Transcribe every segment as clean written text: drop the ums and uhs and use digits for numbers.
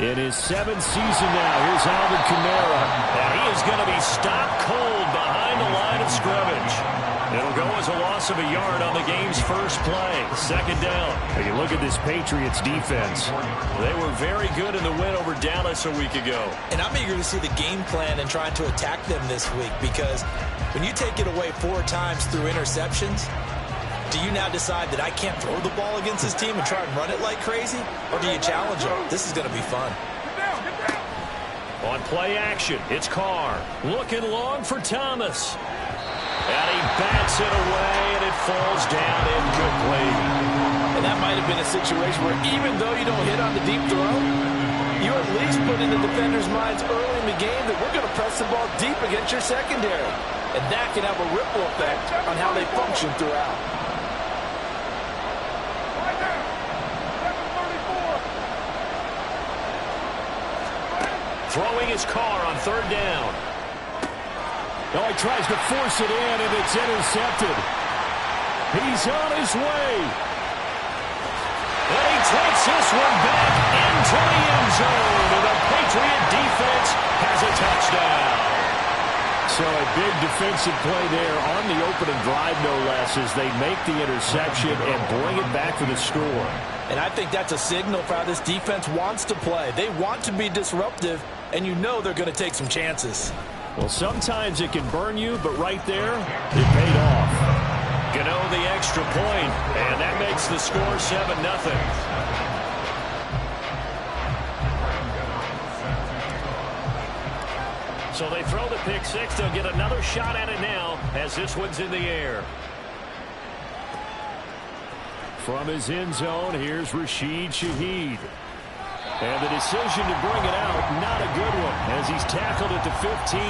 In his 7th season now, here's Alvin Kamara. And he is going to be stopped cold behind the line of scrimmage. It'll go as a loss of a yard on the game's first play. 2nd down. When you look at this Patriots defense, they were very good in the win over Dallas a week ago. And I'm eager to see the game plan and trying to attack them this week, because when you take it away 4 times through interceptions, do you now decide that I can't throw the ball against this team and try and run it like crazy? Or do you challenge them? This is going to be fun. On play action, it's Carr. Looking long for Thomas. And he bats it away, and it falls down incomplete. And that might have been a situation where even though you don't hit on the deep throw, you at least put in the defender's minds early in the game that we're going to press the ball deep against your secondary. And that can have a ripple effect on how they function throughout. Throwing his Carr on 3rd down. Oh, he tries to force it in, and it's intercepted. He's on his way. And he takes this one back into the end zone, and the Patriot defense has a touchdown. So a big defensive play there on the opening drive, no less, as they make the interception and bring it back for the score. And I think that's a signal for how this defense wants to play. They want to be disruptive, and you know they're going to take some chances. Well, sometimes it can burn you, but right there, it paid off. Gano the extra point, and that makes the score 7-0. So they throw the pick six. They'll get another shot at it now as this one's in the air. From his end zone, here's Rashid Shaheed. And the decision to bring it out, not a good one, as he's tackled at the 15.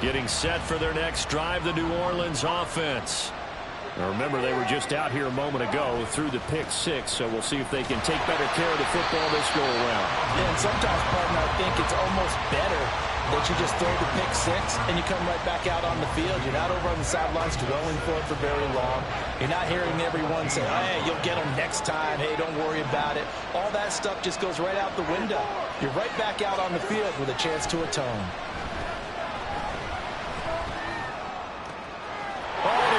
Getting set for their next drive, the New Orleans offense. Now remember, they were just out here a moment ago through the pick six, so we'll see if they can take better care of the football this go around. Yeah, and sometimes, partner, I think it's almost better that you just throw the pick six and you come right back out on the field. You're not over on the sidelines dwelling for it for very long. You're not hearing everyone say, hey, you'll get them next time. Hey, don't worry about it. All that stuff just goes right out the window. You're right back out on the field with a chance to atone.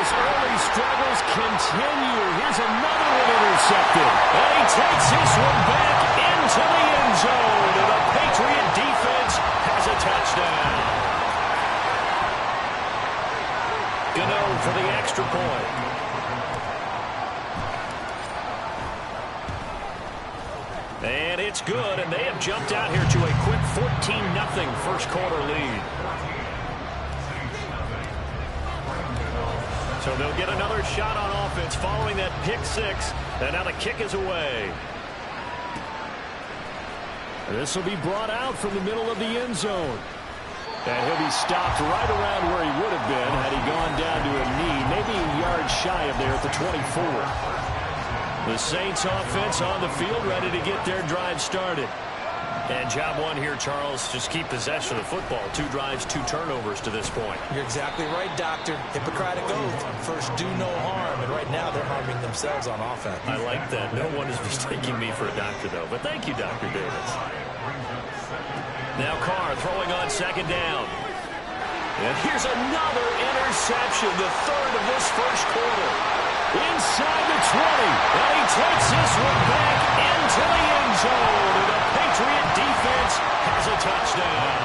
Early struggles continue. Here's another one intercepted. And he takes this one back into the end zone. And the Patriot defense has a touchdown. Gano for the extra point. And it's good, and they have jumped out here to a quick 14-0 first quarter lead. So they'll get another shot on offense following that pick six. And now the kick is away. This will be brought out from the middle of the end zone. And he'll be stopped right around where he would have been had he gone down to a knee, maybe a yard shy of there at the 24. The Saints offense on the field ready to get their drive started. And job one here, Charles, just keep possession of the football. 2 drives, 2 turnovers to this point. You're exactly right, Doctor. Hippocratic oath. First, do no harm. And right now, they're harming themselves on offense. I like that. No one is mistaking me for a doctor, though. But thank you, Dr. Davis. Now Carr throwing on 2nd down. And here's another interception, the 3rd of this first quarter. Inside the 20. And he takes this one back into the end zone. And the Patriot defense has a touchdown.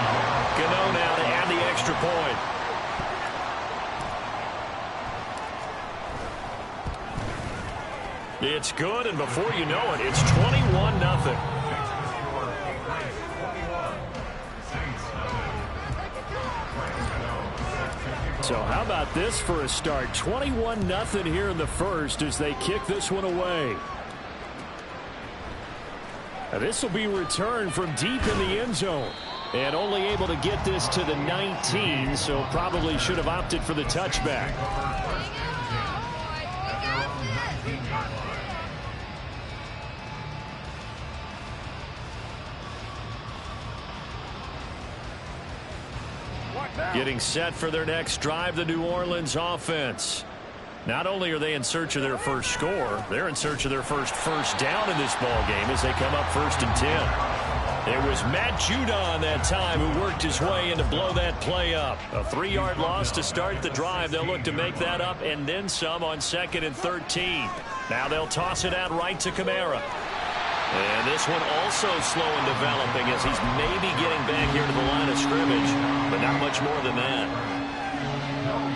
Gano now to add the extra point. It's good, and before you know it, it's 21-0. So how about this for a start? 21-0 here in the first as they kick this one away. This will be returned from deep in the end zone. And only able to get this to the 19, so probably should have opted for the touchback. Getting set for their next drive, the New Orleans offense. Not only are they in search of their first score, they're in search of their first down in this ball game as they come up 1st and 10. It was Matt Judon that time who worked his way in to blow that play up. A 3-yard loss to start the drive. They'll look to make that up and then some on 2nd and 13. Now they'll toss it out right to Kamara. And this one also slow in developing as he's maybe getting back here to the line of scrimmage, but not much more than that.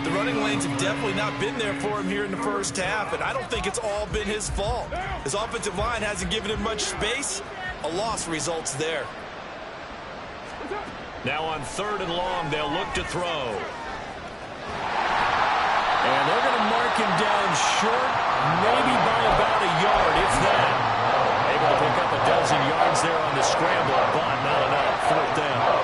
The running lanes have definitely not been there for him here in the first half, and I don't think it's all been his fault. His offensive line hasn't given him much space. A loss results there. Now on 3rd and long, they'll look to throw. And they're going to mark him down short, maybe by about a yard, if that. Able to pick up a dozen yards there on the scramble, but not enough. 4th down.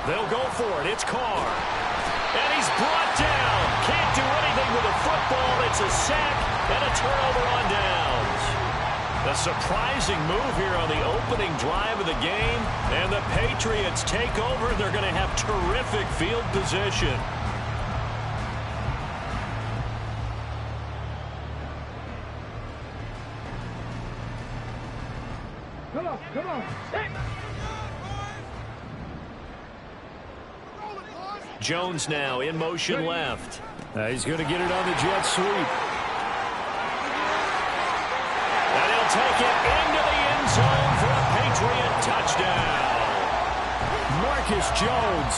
They'll go for it. It's Carr. And he's brought down. Can't do anything with a football. It's a sack and a turnover on downs. A surprising move here on the opening drive of the game. And the Patriots take over. They're going to have terrific field position. Come on. Hey. Jones now in motion left. He's going to get it on the jet sweep. And he'll take it into the end zone for a Patriot touchdown. Marcus Jones,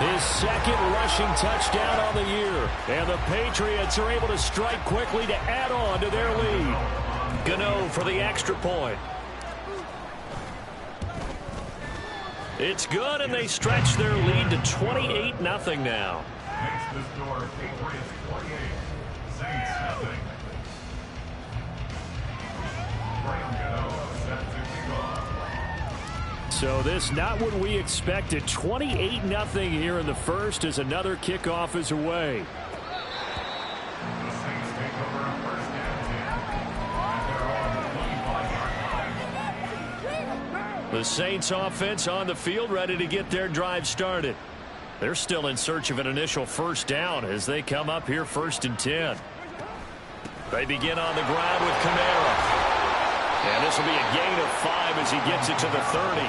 his 2nd rushing touchdown on the year. And the Patriots are able to strike quickly to add on to their lead. Gano for the extra point. It's good, and they stretch their lead to 28-0 now. Next to score, Patriots 48, Saints nothing. Graham Gano set to kick off. So this not what we expected. 28-0 here in the first as another kickoff is away. The Saints take over on 1st and 10. At their own 25-yard line. The Saints offense on the field ready to get their drive started. They're still in search of an initial 1st down as they come up here 1st and 10. They begin on the ground with Kamara. And this will be a gain of 5 as he gets it to the 30.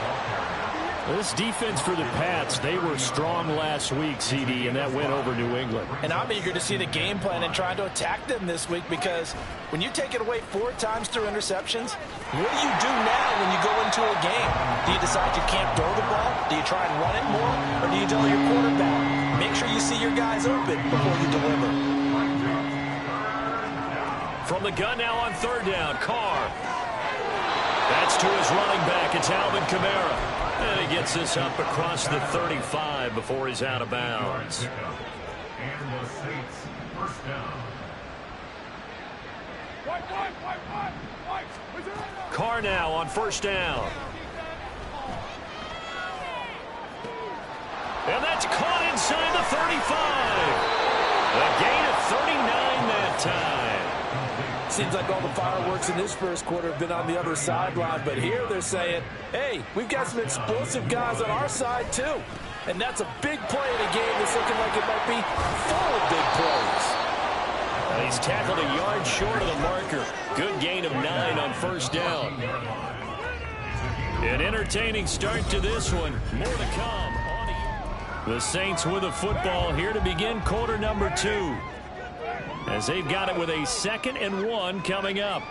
This defense for the Pats, they were strong last week, CD, and that went over New England. And I'm eager to see the game plan and trying to attack them this week because when you take it away 4 times through interceptions, what do you do now when you go into a game? Do you decide you can't throw the ball? Do you try and run it more? Or do you tell your quarterback, make sure you see your guys open before you deliver? From the gun now on 3rd down, Carr. That's to his running back. It's Alvin Kamara. And he gets this up across the 35 before he's out of bounds. And the Saints 1st down. Carr now on 1st down. And that's caught inside the 35. A gain of 39 that time. Seems like all the fireworks in this first quarter have been on the other sideline, but here they're saying, hey, we've got some explosive guys on our side too. And that's a big play in a game that's looking like it might be full of big plays. And he's tackled a yard short of the marker. Good gain of 9 on 1st down. An entertaining start to this one. More to come. The Saints with the football here to begin quarter number 2. As they've got it with a 2nd and 1 coming up.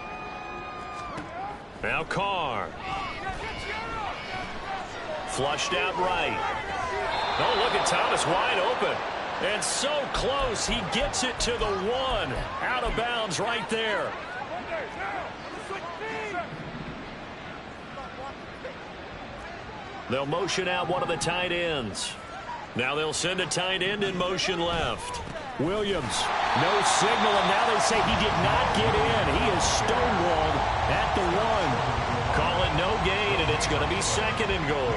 Now Carr. Flushed out right. Oh, look at Thomas wide open. And so close, he gets it to the 1. Out of bounds right there. They'll motion out one of the tight ends. Now they'll send a tight end in motion left. Williams, no signal, and now they say he did not get in. He is stonewalled at the 1. Call it no gain, and it's going to be 2nd and goal.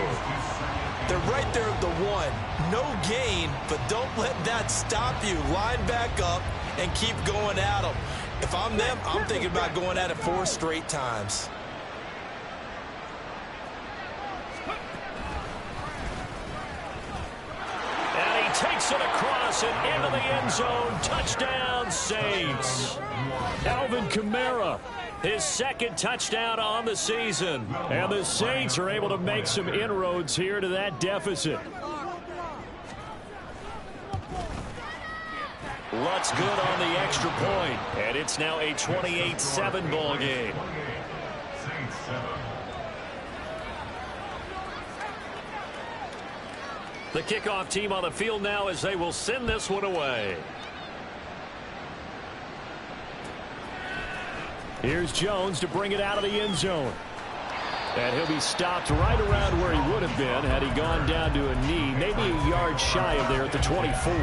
They're right there at the 1. No gain, but don't let that stop you. Line back up and keep going at them. If I'm them, I'm thinking about going at it 4 straight times. Takes it across and into the end zone. Touchdown, Saints. Alvin Kamara, His second touchdown on the season. and the Saints are able to make some inroads here to that deficit. Lutz good on the extra point, and it's now a 28-7 ball game. The kickoff team on the field now as they will send this one away. Here's Jones to bring it out of the end zone. And he'll be stopped right around where he would have been had he gone down to a knee, maybe a yard shy of there at the 24.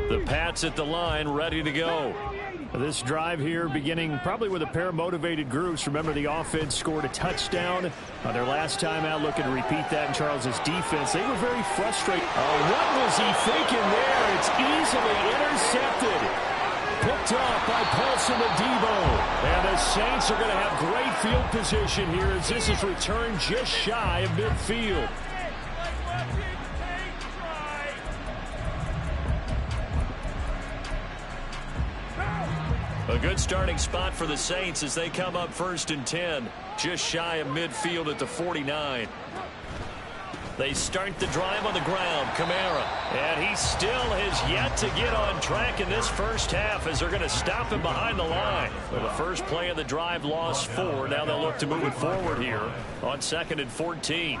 The Pats at the line, ready to go. This drive here beginning probably with a pair of motivated groups. Remember, the offense scored a touchdown on their last time out, looking to repeat that in Charles's defense. They were very frustrated. What was he thinking there? It's easily intercepted. Picked off by Paulson Adebo. And the Saints are going to have great field position here as this is returned just shy of midfield. A good starting spot for the Saints as they come up 1st and 10, just shy of midfield at the 49. They start the drive on the ground. Kamara, and he still has yet to get on track in this first half as they're going to stop him behind the line. Well, the first play of the drive lost 4. Now they'll look to move it forward here on 2nd and 14.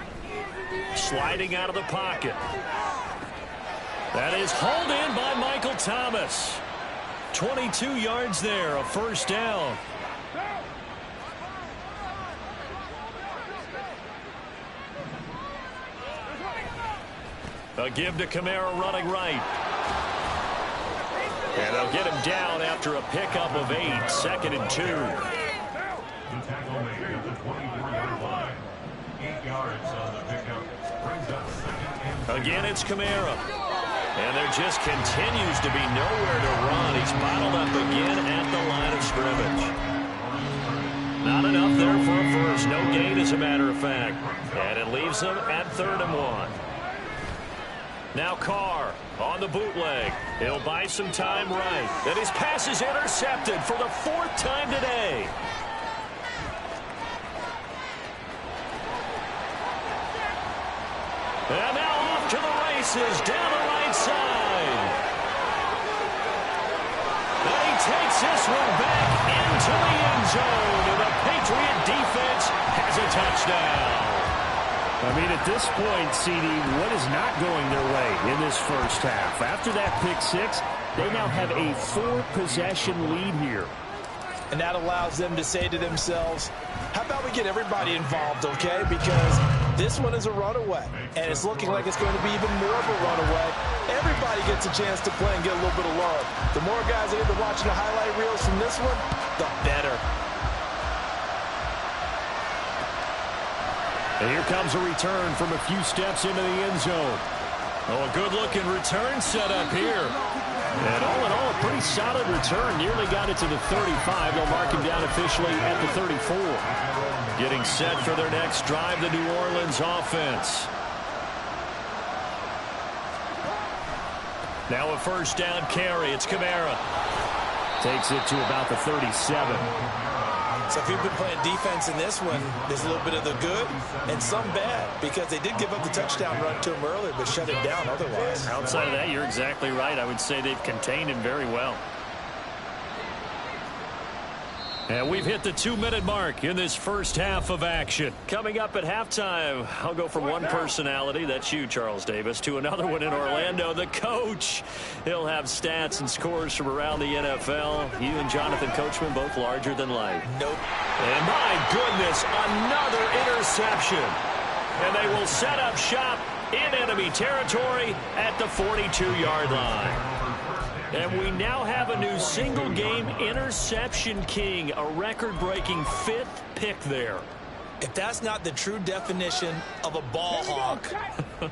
Sliding out of the pocket. That is hauled in by Michael Thomas. 22 yards there, a first down. A give to Kamara running right. And they'll get him down after a pickup of 8, 2nd and 2. The tackle made at the 24-yard line. 8 yards on the pickup. Brings up 2nd and 2. Again, it's Kamara. And there just continues to be nowhere to run. He's bottled up again at the line of scrimmage. Not enough there for a first. No gain, as a matter of fact. And it leaves them at 3rd and 1. Now Carr on the bootleg. He'll buy some time right. And his pass is intercepted for the 4th time today. And now off to the races down the right side. And he takes this one back into the end zone. And the Patriot defense has a touchdown. I mean, at this point, CD, what is not going their way in this first half? After that pick 6, they now have a 4-possession lead here. And that allows them to say to themselves, how about we get everybody involved, okay? Because this one is a runaway, and it's looking like it's going to be even more of a runaway. Everybody gets a chance to play and get a little bit of love. The more guys that end up watching the highlight reels from this one, the better. And here comes a return from a few steps into the end zone. Oh, a good-looking return set up here. And all in all, a pretty solid return. Nearly got it to the 35. They'll mark him down officially at the 34. Getting set for their next drive, the New Orleans offense. Now a first down carry. It's Kamara. Takes it to about the 37. So if you've been playing defense in this one, there's a little bit of the good and some bad, because they did give up the touchdown run to him earlier, but shut it down otherwise. Outside of that, you're exactly right. I would say they've contained him very well. And we've hit the 2-minute mark in this first half of action. Coming up at halftime, I'll go from one personality, that's you, Charles Davis, to another one in Orlando, the coach. He'll have stats and scores from around the NFL. You and Jonathan Coachman both larger than life. Nope. And my goodness, another interception. And they will set up shop in enemy territory at the 42-yard line. And we now have a new single-game interception king, a record-breaking 5th pick there. If that's not the true definition of a ball hawk,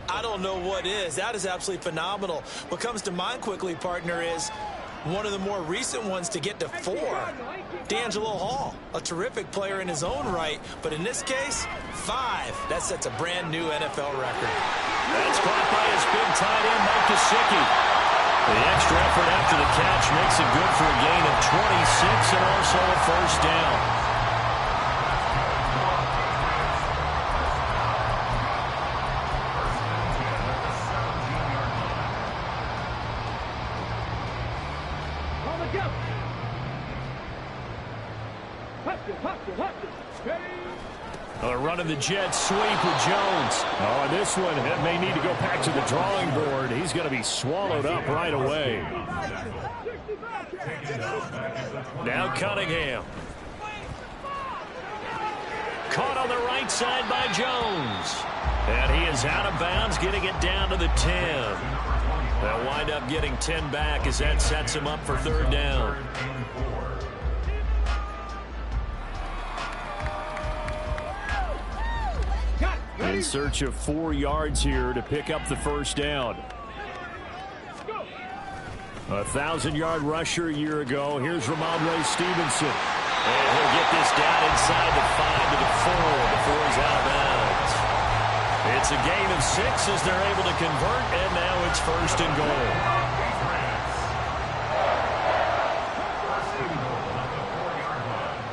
I don't know what is. That is absolutely phenomenal. What comes to mind quickly, partner, is one of the more recent ones to get to 4. D'Angelo Hall, a terrific player in his own right, but in this case, 5. That sets a brand new NFL record. That's caught by his big tight end, Mike Gesicki. The extra effort after the catch makes it good for a gain of 26 and also a first down. Running the jet sweep with Jones. Oh, this one may need to go back to the drawing board. He's going to be swallowed up right away. Now Cunningham. Caught on the right side by Jones. And he is out of bounds, getting it down to the 10. They'll wind up getting 10 back as that sets him up for third down. In search of 4 yards here to pick up the first down. A 1,000-yard rusher a year ago. Here's Ramondre Stevenson. And he'll get this down inside the 5 to the 4 before he's out of bounds. It's a gain of 6 as they're able to convert, and now it's first and goal.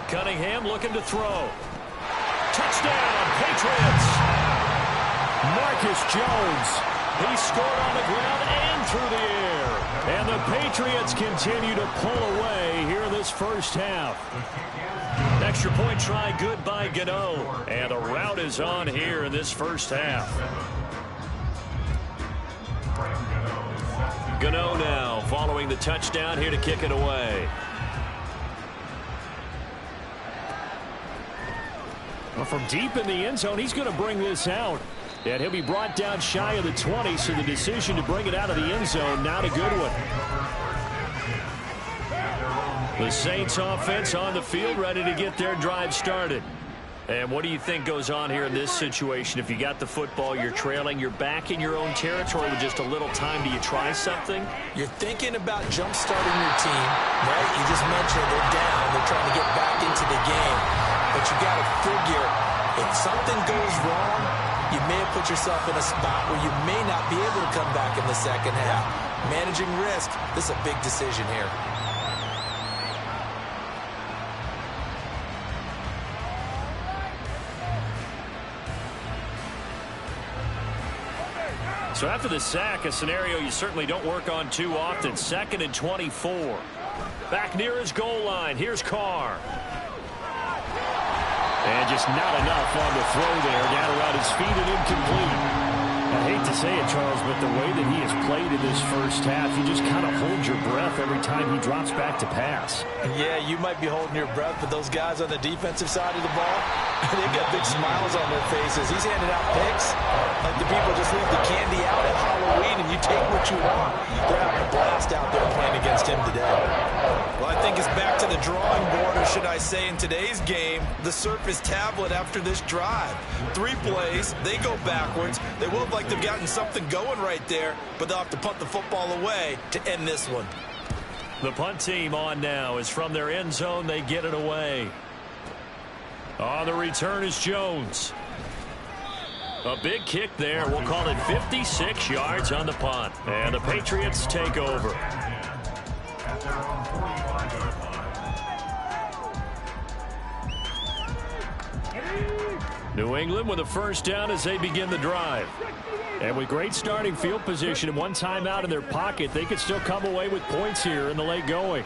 Cunningham looking to throw. Touchdown, Patriots! Marcus Jones. He scored on the ground and through the air. And the Patriots continue to pull away here in this first half. Extra point try good by Gano. And the route is on here in this first half. Gano now following the touchdown here to kick it away. Well, from deep in the end zone, he's going to bring this out. And he'll be brought down shy of the 20, so the decision to bring it out of the end zone, not a good one. The Saints offense on the field, ready to get their drive started. And what do you think goes on here in this situation? If you got the football, you're trailing, you're back in your own territory with just a little time. Do you try something? You're thinking about jump-starting your team, right? You just mentioned they're down. They're trying to get back into the game. But you got to figure, if something goes wrong, you may have put yourself in a spot where you may not be able to come back in the second half. Managing risk, this is a big decision here. So after the sack, a scenario you certainly don't work on too often. 2nd and 24. Back near his goal line. Here's Carr. And just not enough on the throw there. Down around his feet and incomplete. I hate to say it, Charles, but the way that he has played in this first half, you just kind of hold your breath every time he drops back to pass. Yeah, you might be holding your breath, but those guys on the defensive side of the ball, they've got big smiles on their faces. He's handing out picks like the people just leave the candy out at Halloween and you take what you want. They're having a blast out there playing against him today. Well, I think it's back to the drawing board, or should I say in today's game, the Surface tablet after this drive. 3 plays, they go backwards. They will look like they've gotten something going right there, but they'll have to punt the football away to end this one. The punt team on now is from their end zone. They get it away. On the return is Jones. A big kick there. We'll call it 56 yards on the punt. And the Patriots take over. New England with a first down as they begin the drive. And with great starting field position and one timeout in their pocket, they could still come away with points here in the late going.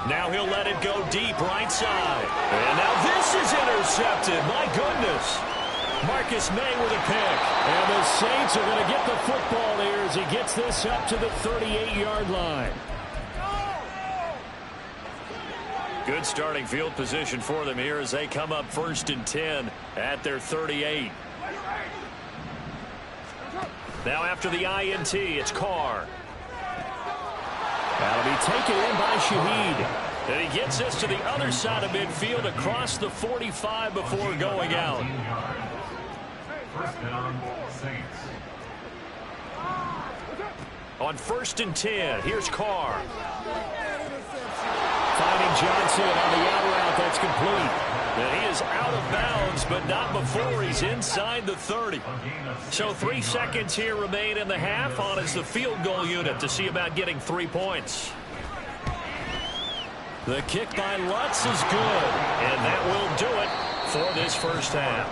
Now he'll let it go deep right side. And now this is intercepted. My goodness. Marcus May with a pick. And the Saints are going to get the football here as he gets this up to the 38-yard line. Good starting field position for them here as they come up 1st and 10 at their 38. Now after the INT, it's Carr. That'll be taken in by Shaheed. And he gets this to the other side of midfield across the 45 before going out. First down, Saints. On 1st and 10, here's Carr. Finding Johnson on the out route. That's complete. And he is out of bounds, but not before he's inside the 30. So 3 seconds here remain in the half on as the field goal unit to see about getting 3 points. The kick by Lutz is good, and that will do it for this first half.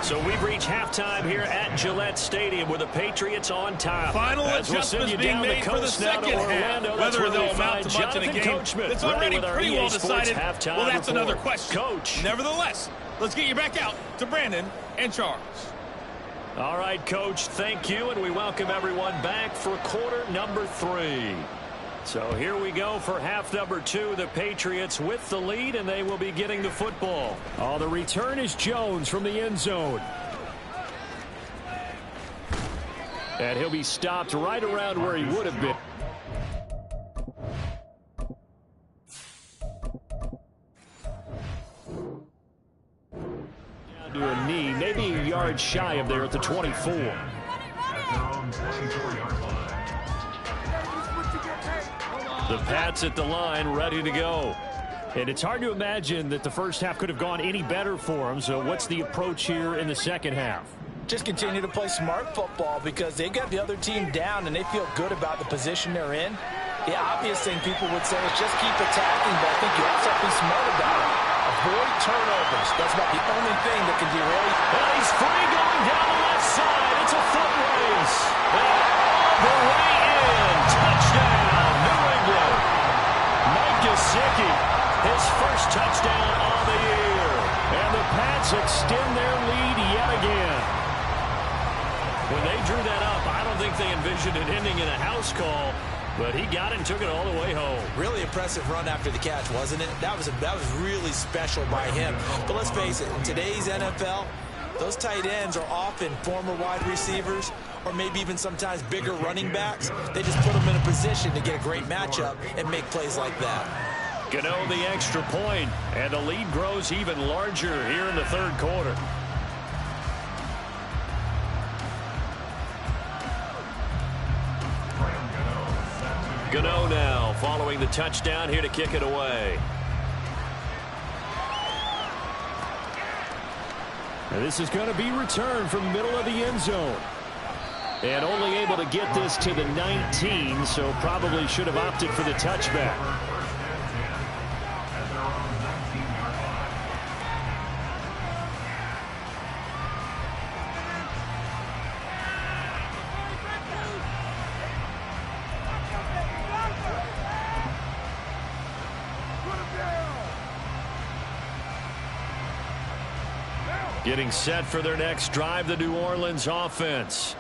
So we've reached halftime here at Gillette Stadium with the Patriots on top. Final adjustments being made for the second half. Whether they'll amount to much in a game that's already pretty well decided, well, that's another question. Coach. Nevertheless, let's get you back out to Brandon and Charles. All right, Coach, thank you, and we welcome everyone back for quarter number 3. So here we go for half number 2. The Patriots with the lead, and they will be getting the football. Oh, the return is Jones from the end zone. And he'll be stopped right around where he would have been. Down to a knee, maybe a yard shy of there at the 24. At their own 24-yard line. The Pats at the line, ready to go. And it's hard to imagine that the first half could have gone any better for them. So what's the approach here in the second half? Just continue to play smart football because they got the other team down and they feel good about the position they're in. The obvious thing people would say is just keep attacking, but I think you also have to be smart about it. Avoid turnovers. That's about the only thing that can derail you. And he's free going down the left side. It's a foot race. And all the way in. Touchdown. His first touchdown on the year. And the Pats extend their lead yet again. When they drew that up, I don't think they envisioned it ending in a house call, but he got it and took it all the way home. Really impressive run after the catch, wasn't it? That was really special by him. But let's face it, in today's NFL, those tight ends are often former wide receivers or maybe even sometimes bigger running backs. They just put them in a position to get a great matchup and make plays like that. Gano the extra point, and the lead grows even larger here in the third quarter. Gano now following the touchdown here to kick it away. And this is going to be returned from the middle of the end zone. And only able to get this to the 19, so probably should have opted for the touchback. Getting set for their next drive, the New Orleans offense.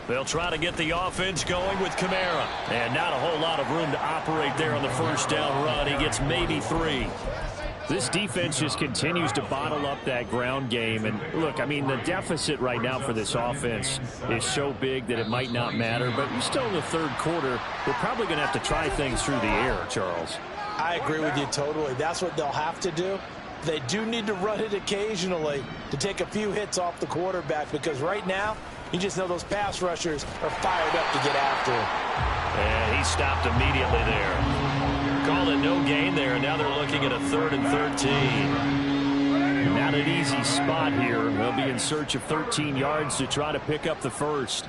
They'll try to get the offense going with Kamara. And not a whole lot of room to operate there on the first down run. He gets maybe 3. This defense just continues to bottle up that ground game. And look, I mean, the deficit right now for this offense is so big that it might not matter. But you're still in the third quarter. We're probably going to have to try things through the air, Charles. I agree with you totally. That's what they'll have to do. They do need to run it occasionally to take a few hits off the quarterback because right now, you just know those pass rushers are fired up to get after him. And he stopped immediately there. Called it no gain there, and now they're looking at a 3rd and 13. Not an easy spot here. They'll be in search of 13 yards to try to pick up the first.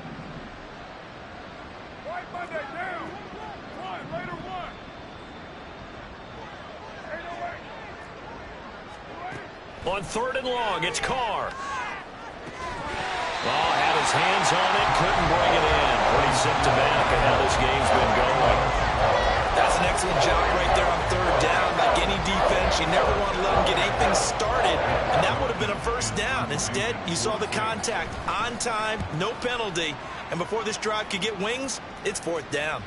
On 3rd and long, it's Carr. Oh, had his hands on it, couldn't bring it in. Pretty symptomatic of how this game's been going. That's an excellent job right there on 3rd down. Like any defense, you never want to let them get anything started, and that would have been a first down. Instead, you saw the contact on time, no penalty, and before this drive could get wings, it's 4th down.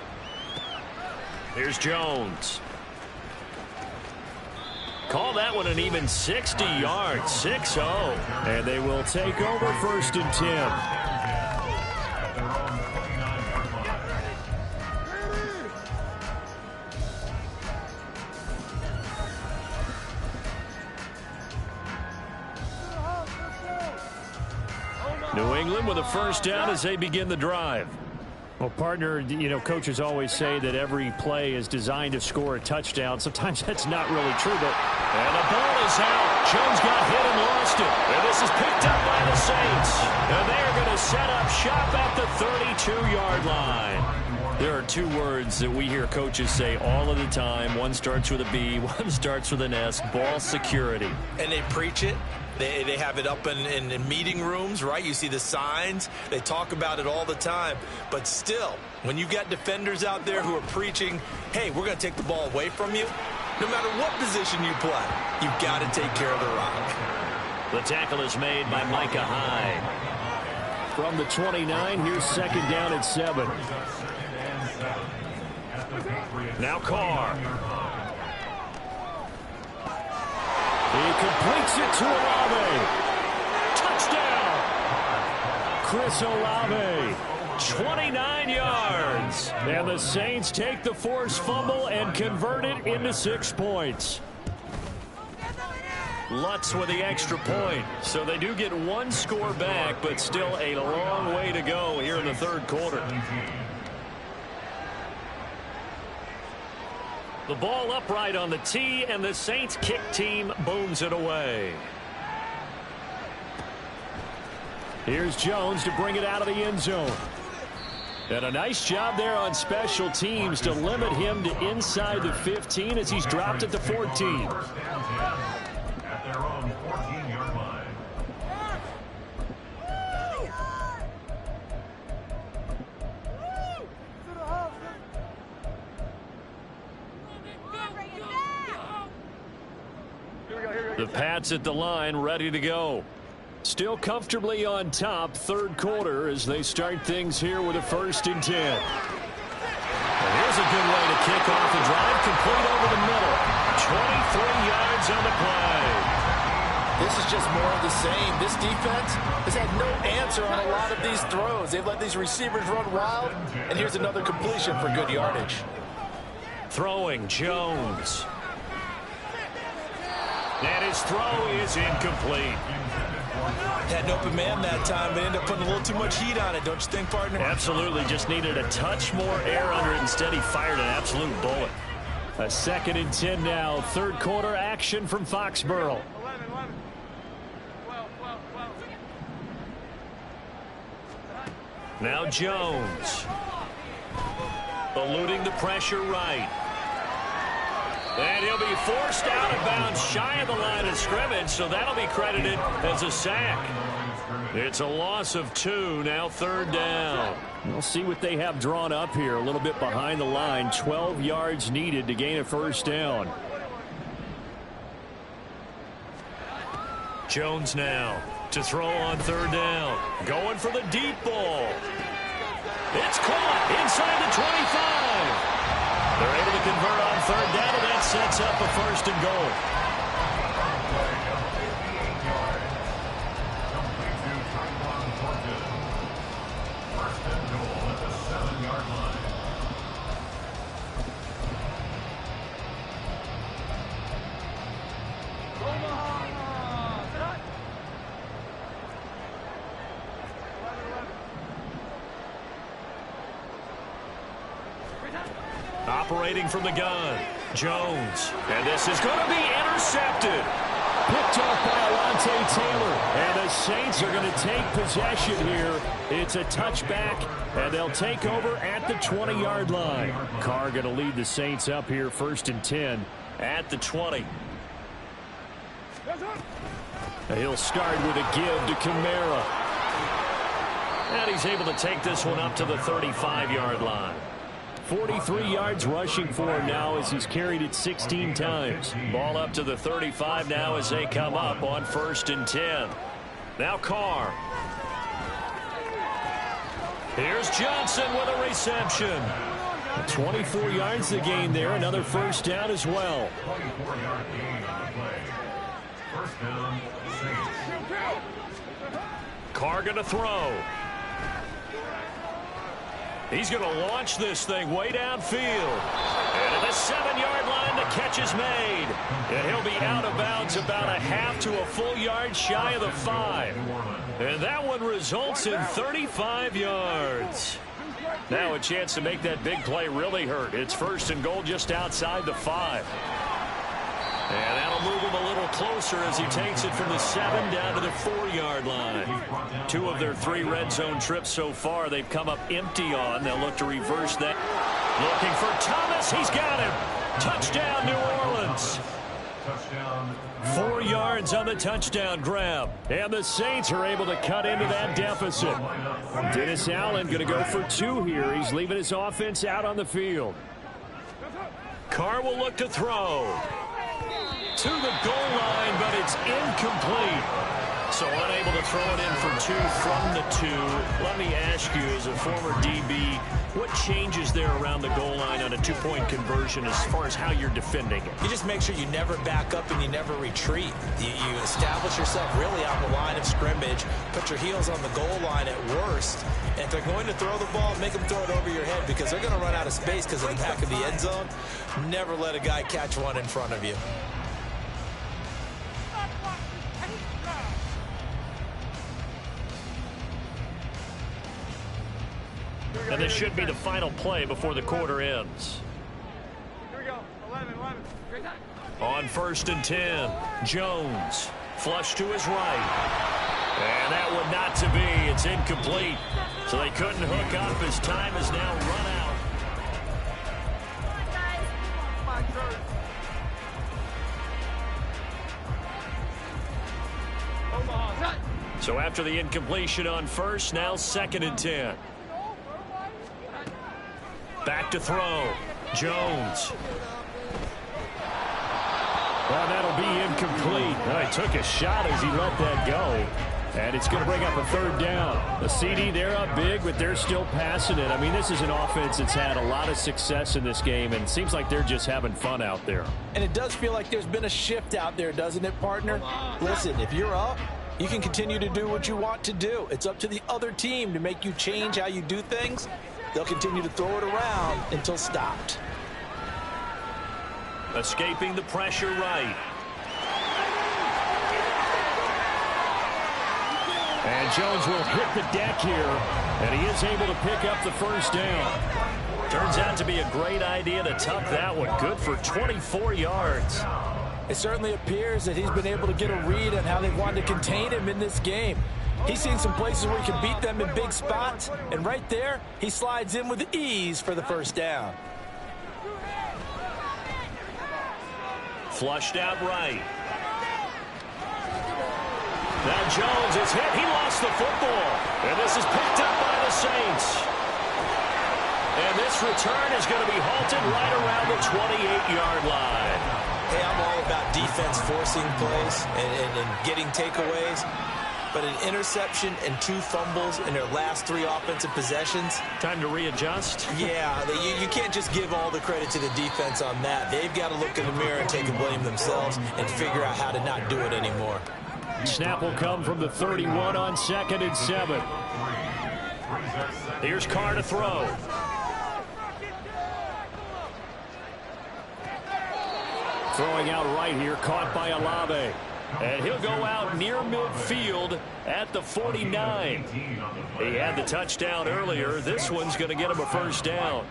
Here's Jones. Call that one an even 60 yards, 6-0. And they will take over 1st and 10. At their own 29-yard line. New England with a first down as they begin the drive. Well, partner, you know, coaches always say that every play is designed to score a touchdown. Sometimes that's not really true, but... And the ball is out. Jones got hit and lost it. And this is picked up by the Saints. And they're going to set up shop at the 32-yard line. There are two words that we hear coaches say all of the time. One starts with a B, one starts with an S, ball security. And they preach it. They have it up in meeting rooms, right? You see the signs. They talk about it all the time. But still, when you've got defenders out there who are preaching, hey, we're going to take the ball away from you, no matter what position you play, you've got to take care of the rock. The tackle is made by Micah Hyde. From the 29, here's second down at 7. Now Carr. He completes it to Olave. Touchdown! Chris Olave. 29 yards. And the Saints take the forced fumble and convert it into 6 points. Lutz with the extra point. So they do get one score back, but still a long way to go here in the third quarter. The ball upright on the tee, and the Saints kick team booms it away. Here's Jones to bring it out of the end zone. And a nice job there on special teams to limit him to inside the 15 as he's dropped at the 14. At their own 14-yard line. The Pats at the line, ready to go. Still comfortably on top, third quarter, as they start things here with a 1st and 10. And here's a good way to kick off the drive, complete over the middle. 23 yards on the play. This is just more of the same. This defense has had no answer on a lot of these throws. They've let these receivers run wild, and here's another completion for good yardage. Throwing Jones. And his throw is incomplete. Had an open man that time, but ended up putting a little too much heat on it, don't you think, partner? Absolutely, just needed a touch more air under it. Instead, he fired an absolute bullet. A 2nd and 10 now. Third quarter action from Foxborough. Now Jones. Eluding the pressure right. And he'll be forced out of bounds shy of the line of scrimmage, so that'll be credited as a sack. It's a loss of 2, now 3rd down. We'll see what they have drawn up here. A little bit behind the line. 12 yards needed to gain a 1st down. Jones now to throw on 3rd down. Going for the deep ball. It's caught inside the 25. They're able to convert on 3rd down, and that sets up a 1st and goal. First and goal at the 7-yard line. Operating from the gun, Jones. And this is going to be intercepted. Picked off by Alontae Taylor. And the Saints are going to take possession here. It's a touchback, and they'll take over at the 20-yard line. Carr going to lead the Saints up here, 1st and 10. At the 20. He'll start with a give to Kamara. And he's able to take this one up to the 35-yard line. 43 yards rushing for him now as he's carried it 16 times. Ball up to the 35 now as they come up on 1st and 10. Now Carr. Here's Johnson with a reception. 24 yards to gain there. Another 1st down as well. 24-yard gain on the play. First down, Saints. Carr going to throw. He's going to launch this thing way downfield. And at the 7-yard line And the catch is made. And he'll be out of bounds about a half to a full yard shy of the 5. And that one results in 35 yards. Now a chance to make that big play really hurt. It's 1st and goal just outside the 5. And that'll move him a little closer as he takes it from the 7 down to the 4-yard line. 2 of their 3 red zone trips so far they've come up empty on. They'll look to reverse that. Looking for Thomas. He's got him. Touchdown, New Orleans. 4 yards on the touchdown grab. And the Saints are able to cut into that deficit. Dennis Allen going to go for 2 here. He's leaving his offense out on the field. Carr will look to throw. To the goal line, but it's incomplete. So unable to throw it in for 2 from the 2. Let me ask you, as a former DB, what changes there around the goal line on a 2-point conversion as far as how you're defending it? You just make sure you never back up and you never retreat. You establish yourself really on the line of scrimmage, put your heels on the goal line at worst, and if they're going to throw the ball, make them throw it over your head because they're going to run out of space because of the back of the end zone. Never let a guy catch one in front of you. And this should be the final play before the quarter ends. Here we go. 11. On 1st and 10, Jones. Flush to his right. And that one not to be. It's incomplete. So they couldn't hook up as time has now run out. So after the incompletion on 1st, now 2nd and 10. Back to throw. Jones. Well, that'll be incomplete. Well, he took a shot as he let that go. And it's going to bring up a 3rd down. The CD, they're up big, but they're still passing it. I mean, this is an offense that's had a lot of success in this game, and it seems like they're just having fun out there. And it does feel like there's been a shift out there, doesn't it, partner? Listen, if you're up, you can continue to do what you want to do. It's up to the other team to make you change how you do things. They'll continue to throw it around until stopped. Escaping the pressure right. And Jones will hit the deck here, and he is able to pick up the 1st down. Turns out to be a great idea to tuck that one. Good for 24 yards. It certainly appears that he's been able to get a read on how they wanted to contain him in this game. He's seen some places where he can beat them in big spots, and right there, he slides in with ease for the 1st down. Flushed out right. Now Jones is hit. He lost the football. And this is picked up by the Saints. And this return is going to be halted right around the 28-yard line. Hey, I'm all about defense forcing plays and getting takeaways. But an interception and 2 fumbles in their last 3 offensive possessions. Time to readjust? Yeah, you can't just give all the credit to the defense on that. They've got to look in the mirror and take a blame themselves and figure out how to not do it anymore. Snap will come from the 31 on 2nd and 7. Here's Carr to throw. Throwing out right here, caught by Olave. And he'll go out near midfield at the 49. He had the touchdown earlier. This one's going to get him a 1st down.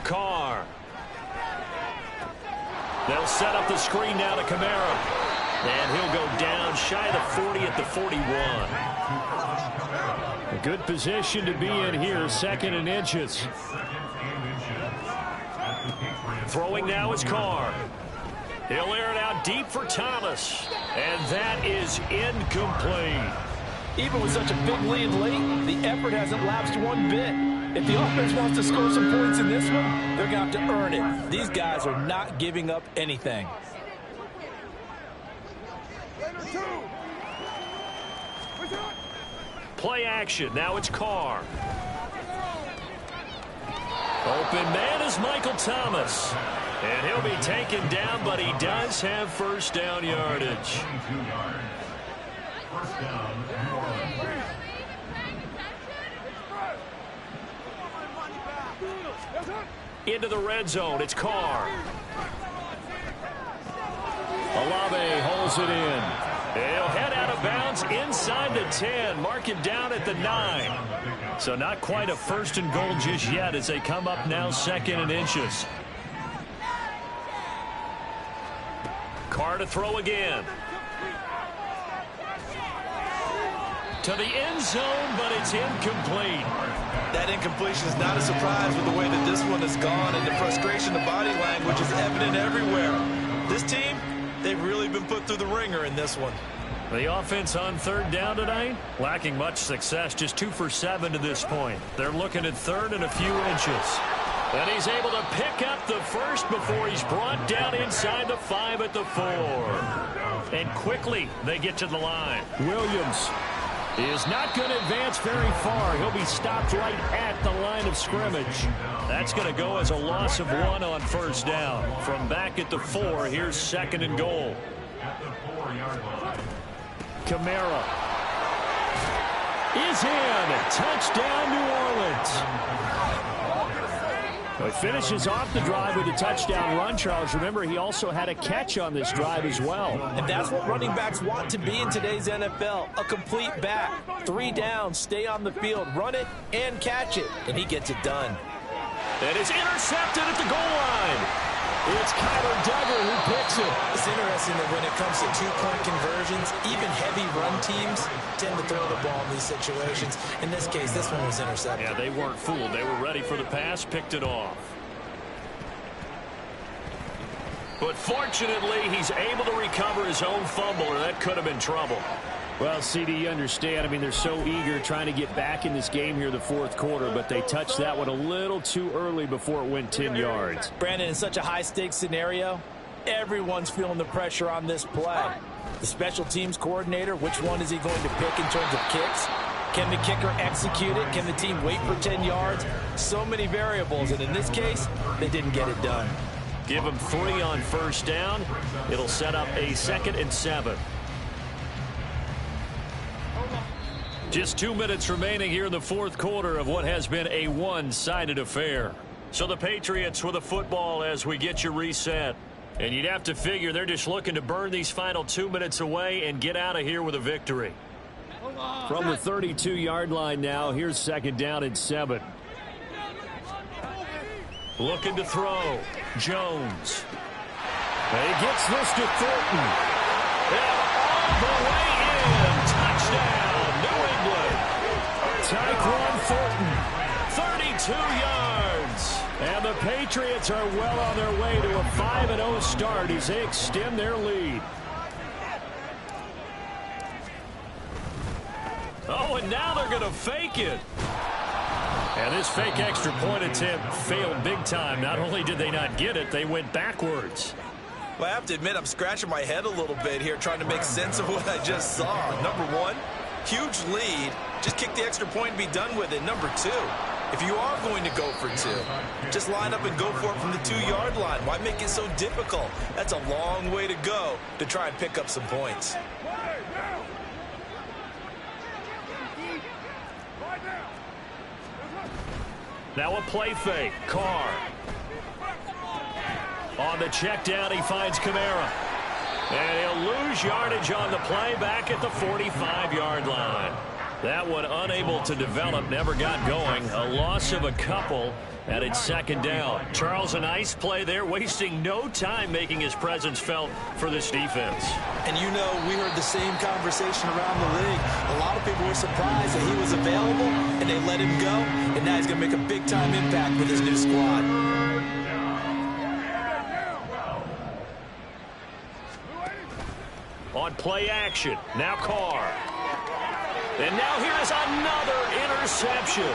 Carr. They'll set up the screen now to Kamara. And he'll go down shy of the 40 at the 41. A good position to be in here, 2nd and inches. Throwing now is Carr. He'll air it out deep for Thomas. And that is incomplete. Even with such a big lead late, the effort hasn't lapsed one bit. If the offense wants to score some points in this one, they're going to have to earn it. These guys are not giving up anything. Play action. Now it's Carr. Open man is Michael Thomas. And he'll be taken down, but he does have 1st down yardage. 1st down, New Orleans. into the red zone. It's Carr. Olave holds it in. He'll head out of bounds inside the 10. Mark him down at the 9. So not quite a first and goal just yet as they come up now 2nd and inches. Carr to throw again. To the end zone, but it's incomplete. That incompletion is not a surprise with the way that this one has gone, and the frustration, the body language is evident everywhere. This team, they've really been put through the ringer in this one. The offense on 3rd down tonight, lacking much success, just 2 for 7 to this point. They're looking at 3rd and a few inches. And he's able to pick up the first before he's brought down inside the 5 at the 4. And quickly, they get to the line. Williams is not going to advance very far. He'll be stopped right at the line of scrimmage. That's going to go as a loss of 1 on 1st down. From back at the 4, here's 2nd and goal. At the 4-yard line. Kamara is in. Touchdown, New Orleans. Well, he finishes off the drive with a touchdown run, Charles. Remember, he also had a catch on this drive as well. And that's what running backs want to be in today's NFL. A complete back. 3 downs, stay on the field, run it, and catch it. And he gets it done. That is intercepted at the goal line. It's Kyler Duggar who picks it. It's interesting that when it comes to 2-point conversions, even heavy run teams tend to throw the ball in these situations. In this case, this one was intercepted. Yeah, they weren't fooled. They were ready for the pass, picked it off. But fortunately, he's able to recover his own fumble, or that could have been trouble. Well, CD, you understand. I mean, they're so eager trying to get back in this game here the 4th quarter, but they touched that one a little too early before it went 10 yards. Brandon, in such a high-stakes scenario, everyone's feeling the pressure on this play. The special teams coordinator, which one is he going to pick in terms of kicks? Can the kicker execute it? Can the team wait for 10 yards? So many variables, and in this case, they didn't get it done. Give him 3 on 1st down. It'll set up a 2nd and 7. Just 2 minutes remaining here in the 4th quarter of what has been a one-sided affair. So the Patriots with the football as we get you reset. And you'd have to figure they're just looking to burn these final 2 minutes away and get out of here with a victory. From the 32-yard line now, here's 2nd down and 7. Looking to throw. Jones. He gets this to Thornton. And all the way in. Touchdown, New England. Tyquan Thornton. 32 yards. And the Patriots are well on their way to a 5-0 start as they extend their lead. Oh, and now they're going to fake it. And this fake extra point attempt failed big time. Not only did they not get it, they went backwards. Well, I have to admit, I'm scratching my head a little bit here trying to make sense of what I just saw. Number 1, huge lead. Just kick the extra point and be done with it. Number 2, if you are going to go for 2, just line up and go for it from the 2-yard line. Why make it so difficult? That's a long way to go to try and pick up some points. Now a play fake. Carr. On the check down, he finds Kamara. And he'll lose yardage on the play back at the 45-yard line. That one unable to develop, never got going. A loss of a couple, and it's 2nd down. Charles, a nice play there, wasting no time making his presence felt for this defense. And you know, we heard the same conversation around the league. A lot of people were surprised that he was available, and they let him go. And now he's going to make a big-time impact with his new squad. On play action, now Carr. And now here is another interception.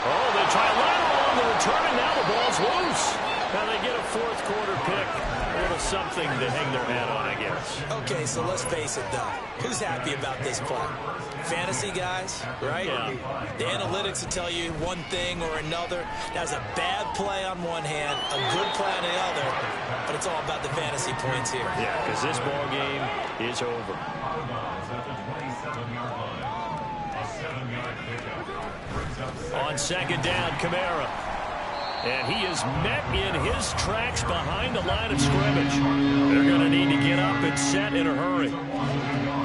Oh, they try lateral on the return, and now the ball's loose. Now they get a 4th quarter pick. A little something to hang their hat on, I guess. Okay, so let's face it, though. Who's happy about this play? Fantasy guys, right? Yeah. The analytics will tell you one thing or another. That's a bad play on one hand, a good play on the other, but it's all about the fantasy points here. Yeah, because this ball game is over. On 2nd down, Kamara. And he is met in his tracks behind the line of scrimmage. They're going to need to get up and set in a hurry.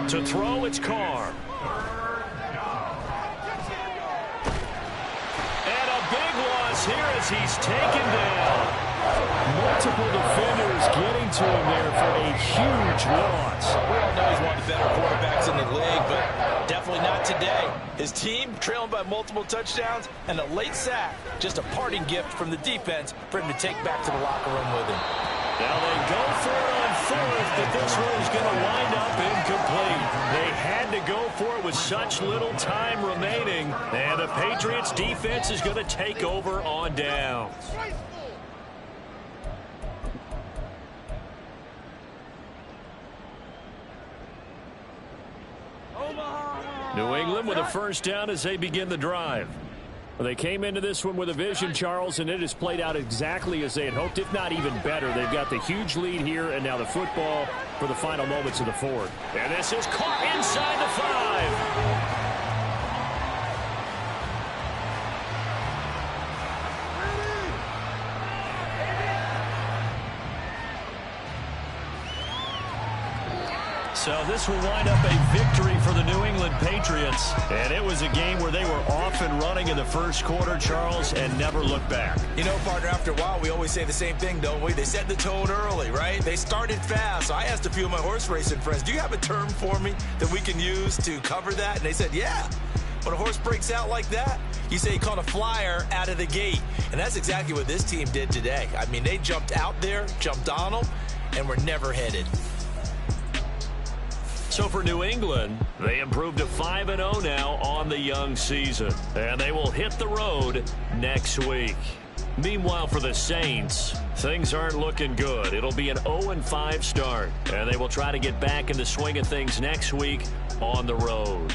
To throw, it's Carr. And a big loss here as he's taken down. Multiple defenders getting to him there for a huge loss. We all know he's one of the better quarterbacks in the league, but definitely not today. His team trailing by multiple touchdowns and a late sack. Just a parting gift from the defense for him to take back to the locker room with him. Now they go for it on fourth, but this one is going to wind up incomplete. They had to go for it with such little time remaining, and the Patriots defense is going to take over on downs. New England with a first down as they begin the drive. Well, they came into this one with a vision, Charles, and it has played out exactly as they had hoped, if not even better. They've got the huge lead here, and now the football for the final moments of the fourth. And this is caught inside the 5. So this will wind up a victory for the New England Patriots. And it was a game where they were off and running in the first quarter, Charles, and never looked back. You know, partner, after a while, we always say the same thing, don't we? They set the tone early, right? They started fast. So I asked a few of my horse racing friends, do you have a term for me that we can use to cover that? And they said, yeah. When a horse breaks out like that, you say he caught a flyer out of the gate. And that's exactly what this team did today. I mean, they jumped out there, jumped on them, and were never headed. So for New England, they improved to 5-0 now on the young season. And they will hit the road next week. Meanwhile, for the Saints, things aren't looking good. It'll be an 0-5 start. And they will try to get back in the swing of things next week on the road.